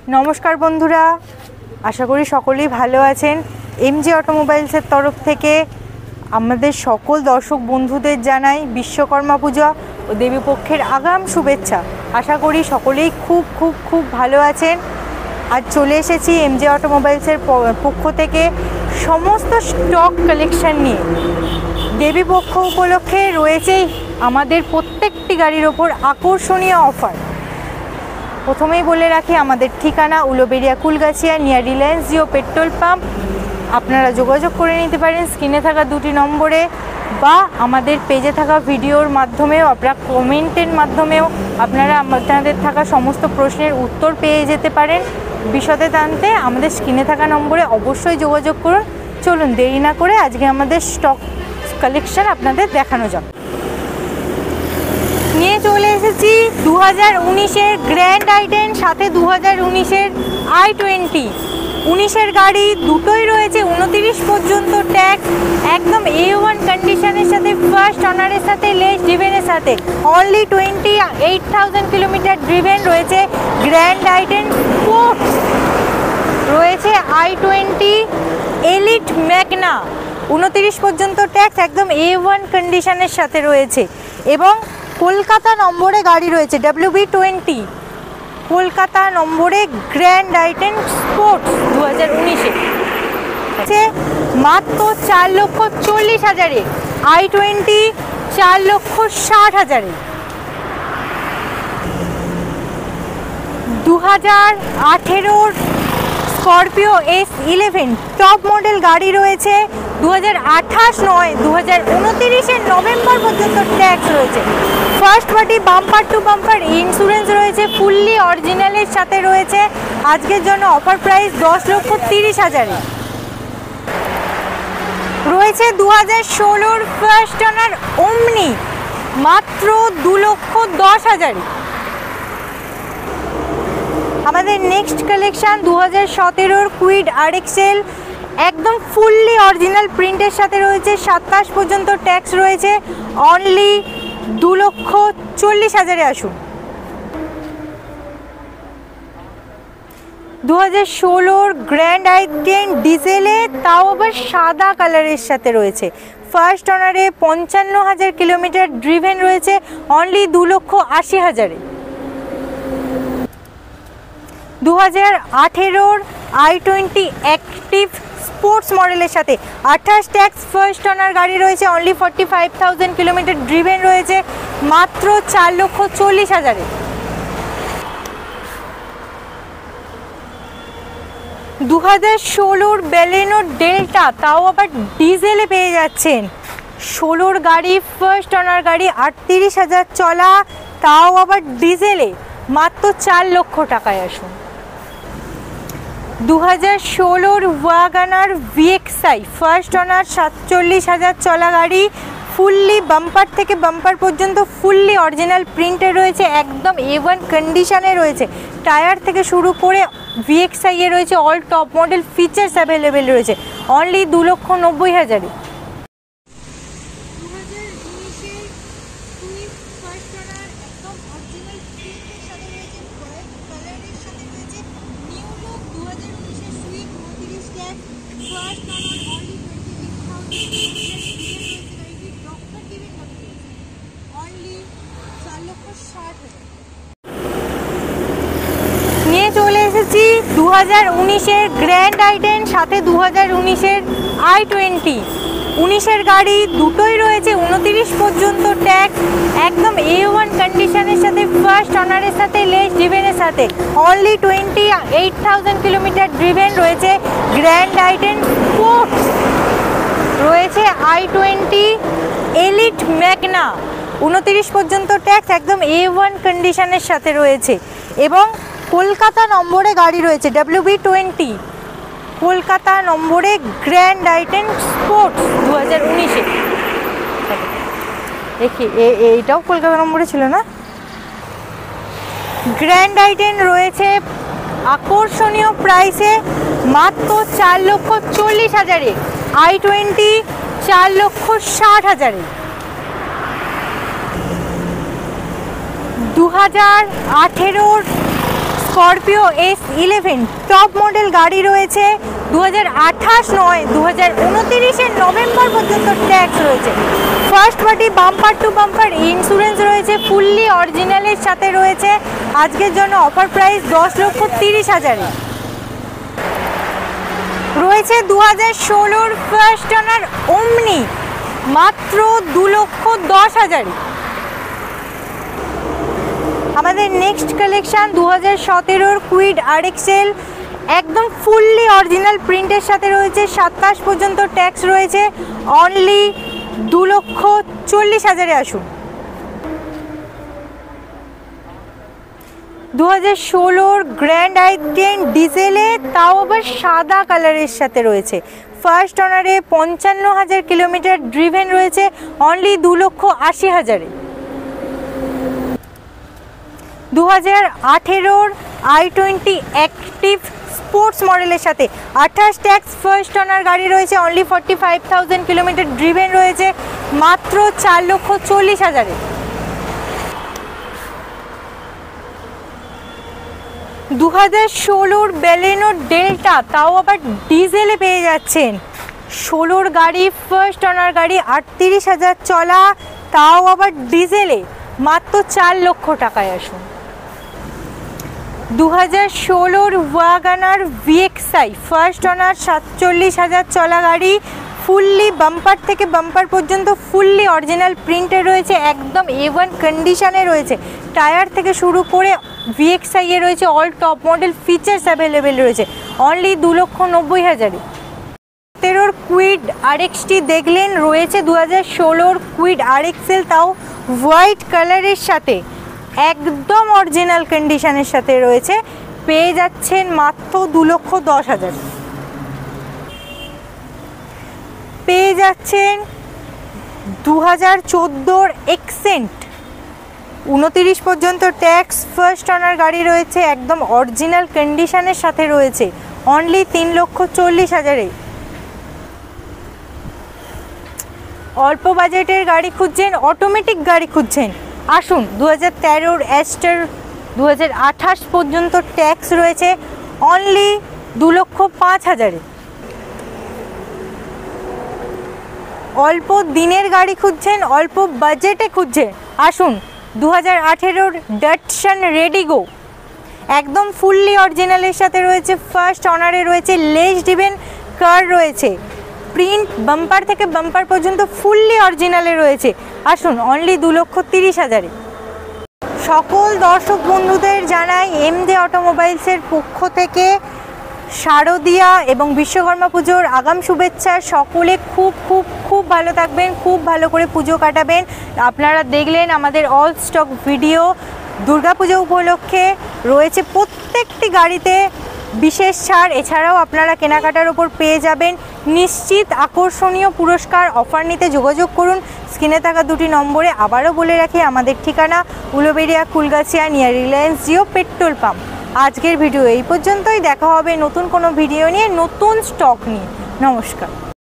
নমস্কার বন্ধুরা, আশা করি সকলেই ভালো আছেন। এমজি অটোমোবাইলসের তরফ থেকে আমাদের সকল দর্শক বন্ধুদের জানাই বিশ্বকর্মা পূজা ও দেবীপক্ষের আগাম শুভেচ্ছা। আশা করি সকলেই খুব খুব খুব ভালো আছেন। আজ চলে এসেছি এমজি অটোমোবাইলসের পক্ষ থেকে সমস্ত স্টক কালেকশন নিয়ে। দেবীপক্ষ উপলক্ষে রয়েছে আমাদের প্রত্যেকটি গাড়ির ওপর আকর্ষণীয় অফার। প্রথমেই বলে রাখি, আমাদের ঠিকানা Uluberia Kulgachia near Reliance Jio petrol pump. আপনারা যোগাযোগ করে নিতে পারেন স্ক্রিনে থাকা দুটি নম্বরে, বা আমাদের পেজে থাকা ভিডিওর মাধ্যমেও, আপনারা কমেন্টের মাধ্যমেও আপনারা আপনাদের থাকা সমস্ত প্রশ্নের উত্তর পেয়ে যেতে পারেন। বিশদে জানতে আমাদের স্ক্রিনে থাকা নম্বরে অবশ্যই যোগাযোগ করুন। চলুন দেরি না করে আজকে আমাদের স্টক কালেকশন আপনাদের দেখানো যাক। নিয়ে চলে এসেছি 2019-এর গ্র্যান্ড আই10, সাথে 2019-এর i20। 19-এর গাড়ি দুটোই রয়েছে 29 পর্যন্ত ট্যাক্স, একদম A1 কন্ডিশনের সাথে, ফার্স্ট অনারের সাথে, লেস ড্রিভেনের সাথে। অনলি 28,000 কিলোমিটার ড্রিভেন রয়েছে গ্র্যান্ড আই10 স্পোর্টস। রয়েছে i20 এলিট ম্যাগনা, 29 পর্যন্ত ট্যাক্স, একদম A1 কন্ডিশনের সাথে রয়েছে। এবং কলকাতা নম্বরে গাড়ি রয়েছে WB20, কলকাতা নম্বরে গ্র্যান্ড আই10 স্পোর্টস 2019-এ মাত্র 4,40,000-এ। i20 4,60,000-এ। 2018-র স্করপিও S11 টপ মডেল গাড়ি রয়েছে 2028 নয় 2029-এর নভেম্বর পর্যন্ত ট্যাক্স রয়েছে। First party bumper to bumper insurance রয়েছে, ফুললি অরিজিনালের সাথে রয়েছে। আজকের জন্য অফার প্রাইস 10,30,000-এ। রয়েছে 2016-র ফার্স্ট অনার ওমনি, মাত্র 2,10,000-এ। আমাদের নেক্সট কালেকশন 2017-র কুইড RXL, একদম ফুললি অরিজিনাল প্রিন্টের সাথে রয়েছে, 27 পর্যন্ত ট্যাক্স রয়েছে। অনলি 2,40,000-এ আসুন। 2016-র গ্র্যান্ড i10 ডিজেলে, তাও আবার সাদা কালারের সাথে রয়েছে। ফার্স্ট অনারে 55,000 কিলোমিটার ড্রিভেন রয়েছে, অনলি 2,80,000-এ। 2018-র i20 অ্যাক্টিভ স্পোর্টস মডেলের সাথে 28 ট্যাক্স, ফার্স্ট অনার গাড়ি রয়েছে, অনলি 45,000 কিলোমিটার ড্রিভেন রয়েছে, মাত্র 4,40,000-এ। 2016-র বেলেনো ডেল্টা, তাও আবার ডিজেলে পেয়ে যাচ্ছেন। 16-র গাড়ি, ফার্স্ট অনার গাড়ি, 38,000 চলা, তাও আবার ডিজেলে, মাত্র 4 লক্ষ টাকায় আসুন। 2016-র ওয়াগনার VXI, ফার্স্ট অনার, 47,000 চলা গাড়ি, ফুললি বাম্পার থেকে বাম্পার পর্যন্ত ফুললি অরিজিনাল প্রিন্টে রয়েছে, একদম A1 কন্ডিশনে রয়েছে। টায়ার থেকে শুরু করে VXI এ রয়েছে all top model features available রয়েছে, অনলি 2,90,000-এ। নিয়ে চলে এসেছি 2019-এর গ্র্যান্ড i10, সাথে 2019-এর i20। 19-এর গাড়ি দুটোই রয়েছে 29 পর্যন্ত ট্যাক্স, একদম A1 কন্ডিশনের সাথে, ফার্স্ট অনারের সাথে, লেস ড্রিভেনের সাথে। অনলি 28,000 কিলোমিটার ড্রিভেন রয়েছে গ্র্যান্ড i10 স্পোর্টস। রয়েছে i20 এলিট ম্যাগনা, 29 পর্যন্ত ট্যাক্স, একদম A1 কন্ডিশনের সাথে রয়েছে। এবং কলকাতা নম্বরে গাড়ি রয়েছে WB20, কলকাতা নম্বরে গ্র্যান্ড i10 স্পোর্টস 2019-এ। দেখি এইটাও কলকাতা নম্বরে ছিল না। গ্র্যান্ড i10 রয়েছে আকর্ষণীয় প্রাইসে, মাত্র 4,40,000-এ। i20 4,60,000-এ। 2018-র স্করপিও S11 টপ মডেল গাড়ি রয়েছে, 2028 নয় 2029-এর নভেম্বর পর্যন্ত ট্যাক্স রয়েছে। First party bumper to bumper insurance রয়েছে, ফুললি অরিজিনালের সাথে রয়েছে। আজকের জন্য অফার প্রাইস 10,30,000 রয়েছে। 2016-র ফার্স্ট ওনার ওমনি মাত্র 2,10,000। আমাদের নেক্সট কালেকশান 2017-র কুইড RXL, একদম ফুললি অরিজিনাল প্রিন্টের সাথে রয়েছে। 27 পর্যন্ত ট্যাক্স রয়েছে, অনলি 2,40,000-এ আসুন। 2016-র গ্র্যান্ড i10 ডিজেলে, তাও আবার সাদা কালারের সাথে রয়েছে। ফার্স্ট ওনারে 55,000 কিলোমিটার ড্রিভেন রয়েছে, অনলি 2,80,000-এ। 2018-র i20 অ্যাক্টিভ স্পোর্টস মডেলের সাথে 28 ট্যাক্স ফার্স্ট ওনার গাড়ি রয়েছে, অনলি 45,000 কিলোমিটার ড্রিভেন রয়েছে, মাত্র 4,40,000-এ। 2016-র বেলেনো ডেল্টা, তাও আবার ডিজেলে পেয়ে যাচ্ছেন। 16-র গাড়ি, ফার্স্ট ওনার গাড়ি, 38,000 চলা, তাও আবার ডিজেলে, মাত্র 4 লক্ষ টাকায় আসুন। 2016-র ওয়াগনার VXI, ফার্স্ট ওনার, 47,000 চলা গাড়ি, ফুললি বাম্পার থেকে বাম্পার পর্যন্ত ফুললি অরিজিনাল প্রিন্টে রয়েছে, একদম A1 কন্ডিশনে রয়েছে। টায়ার থেকে শুরু করে VXI এ রয়েছে all top model features available রয়েছে, অনলি 2,90,000-এ। 17-র কুইড RXT দেখলেন, রয়েছে 2016-র কুইড RXL, তাও হোয়াইট কালারের সাথে, একদম অরিজিনাল কন্ডিশনের সাথে রয়েছে, পেয়ে যাচ্ছেন মাত্র 2,10,000। পেয়ে যাচ্ছেন 2014-র এক্সেন্ট, 29 পর্যন্ত ট্যাক্স, ফার্স্ট ওনার গাড়ি রয়েছে, একদম অরিজিনাল কন্ডিশনের সাথে রয়েছে, অনলি 3,40,000-এ। অল্প বাজেটের গাড়ি খুঁজছেন, অটোমেটিক গাড়ি খুঁজছেন, আসুন। 2013-র অ্যাস্টার, 2028 পর্যন্ত ট্যাক্স রয়েছে, অনলি 2,05,000-এ। অল্প দিনের গাড়ি খুঁজছেন, অল্প বাজেটে খুঁজছেন, আসুন। 2018-র ডাটসন রেডিগো, একদম ফুললি অরিজিনালের সাথে রয়েছে, ফার্স্ট অনারে রয়েছে, লেস ডিভেন কার রয়েছে, প্রিন্ট বাম্পার থেকে বাম্পার পর্যন্ত ফুললি অরিজিনালে রয়েছে, আসুন। অনলি 2,30,000-এ। সকল দর্শক বন্ধুদের জানাই MJ অটোমোবাইলসের পক্ষ থেকে শারদীয়া এবং বিশ্বকর্মা পুজোর আগাম শুভেচ্ছা। সকলে খুব খুব খুব ভালো থাকবেন, খুব ভালো করে পুজো কাটাবেন। আপনারা দেখলেন আমাদের অল স্টক ভিডিও। দুর্গাপুজো উপলক্ষে রয়েছে প্রত্যেকটি গাড়িতে বিশেষ ছাড়, এছাড়াও আপনারা কেনাকাটার ওপর পেয়ে যাবেন নিশ্চিত আকর্ষণীয় পুরস্কার। অফার নিতে যোগাযোগ করুন স্ক্রিনে থাকা দুটি নম্বরে। আবারও বলে রাখি, আমাদের ঠিকানা Uluberia Kulgachia near Reliance Jio petrol pump. আজকের ভিডিও এই পর্যন্তই, দেখা হবে নতুন কোনো ভিডিও নিয়ে, নতুন স্টক নিয়ে। নমস্কার।